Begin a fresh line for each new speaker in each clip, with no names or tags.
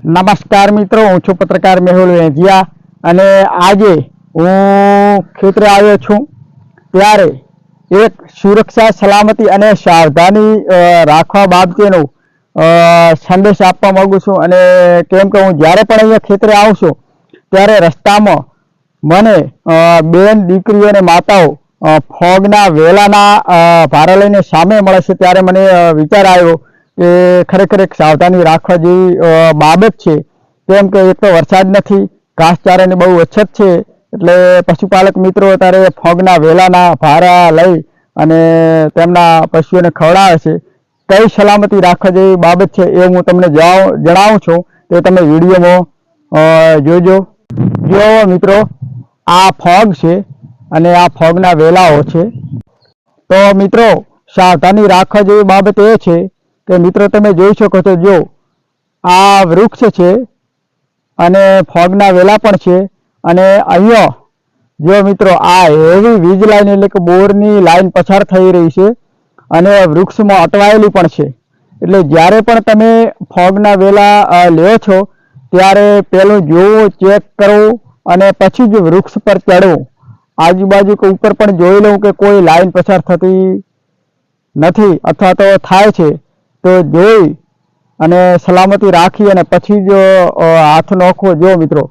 નમસ્કાર મિત્રો, હું છું પત્રકાર મેહુલ વેંજિયા અને આજે હું ખેતરે આવ્યો છું ત્યારે એક સુરક્ષા સલામતી અને સાવધાની રાખવા બાબતેનો સંદેશ આપવા માંગુ છું। અને કેમ કે હું જ્યારે પણ અહીંયા ખેતરે આવું છું ત્યારે રસ્તામાં મને બેન દીકરીઓ અને માતાઓ ફોગના વેલાના ભારા લઈને સામે મળે છે ત્યારે મને વિચાર આવ્યો કે ખરેખર એક સાવધાની રાખવા જેવી બાબત છે। કેમ કે એક તો વરસાદ નથી, ઘાસચારાની બહુ અછત છે, એટલે પશુપાલક મિત્રો અત્યારે ફોગના વેલાના ભારા લઈ અને તેમના પશુઓને ખવડાવે છે। કઈ સલામતી રાખવા જેવી બાબત છે એ હું તમને જણાવું છું, તો તમે વિડીયોમાં જોજો। જો મિત્રો, આ ફોગ છે અને આ ફોગના વેલાઓ છે। તો મિત્રો, સાવધાની રાખવા જેવી બાબત એ છે કે મિત્રો તમે જોઈ શકો છો, જો આ વૃક્ષ છે અને ફોગના વેલા પણ છે અને અહીંયા જો મિત્રો આ હેવી વીજ લાઈન એટલે કે બોરની લાઈન પસાર થઈ રહી છે અને વૃક્ષમાં અટવાયેલી પણ છે। એટલે જ્યારે પણ તમે ફોગના વેલા લ્યો છો ત્યારે પહેલું જોવું, ચેક કરવું અને પછી જ વૃક્ષ પર ચડવું। આજુબાજુ ઉપર પણ જોઈ લઉં કે કોઈ લાઈન પસાર થતી નથી અથવા તો થાય છે તો જોઈ અને સલામતી રાખી અને પછી જ હાથ નાખવો। જો મિત્રો,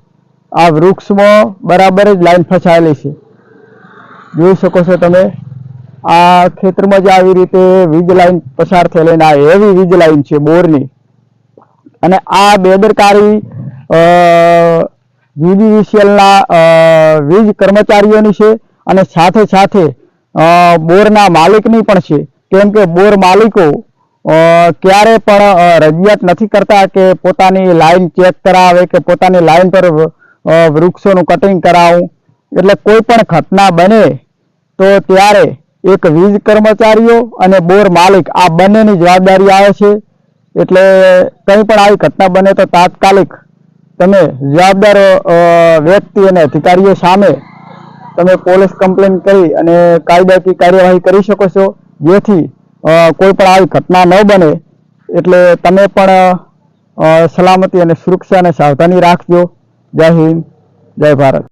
આ વૃક્ષમાં બરાબર જ લાઈન ફસાયેલી છે, જોઈ શકો છો તમે। આ ખેતરમાં જ આવી રીતે વીજ લાઈન પસાર થયેલી, આ હેવી વીજ લાઈન છે બોરની, અને આ બેદરકારી GDVCLના વીજ કર્મચારીઓની છે અને સાથે સાથે બોરના માલિકની પણ છે। કેમ કે બોર માલિકો ક્યારે પણ રજૂઆત નથી કરતા કે પોતાની લાઈન ચેક કરાવે કે પોતાની લાઈન પર વૃક્ષોનું કટિંગ કરાવું। એટલે કોઈ પણ ઘટના બને તો ત્યારે એક વીજ કર્મચારીઓ અને બોર માલિક આ બંનેની જવાબદારી આવે છે। એટલે કંઈ પણ આવી ઘટના બને તો તાત્કાલિક તમે જવાબદાર વ્યક્તિ અને અધિકારીઓ સામે તમે પોલીસ કમ્પ્લેન કરી અને કાયદાકીય કાર્યવાહી કરી શકો છો, જેથી કોઈ પણ આવી ઘટના ન બને। એટલે તમે પણ સલામતી અને સુરક્ષા અને સાવધાની રાખજો। જય હિન્દ, જય ભારત।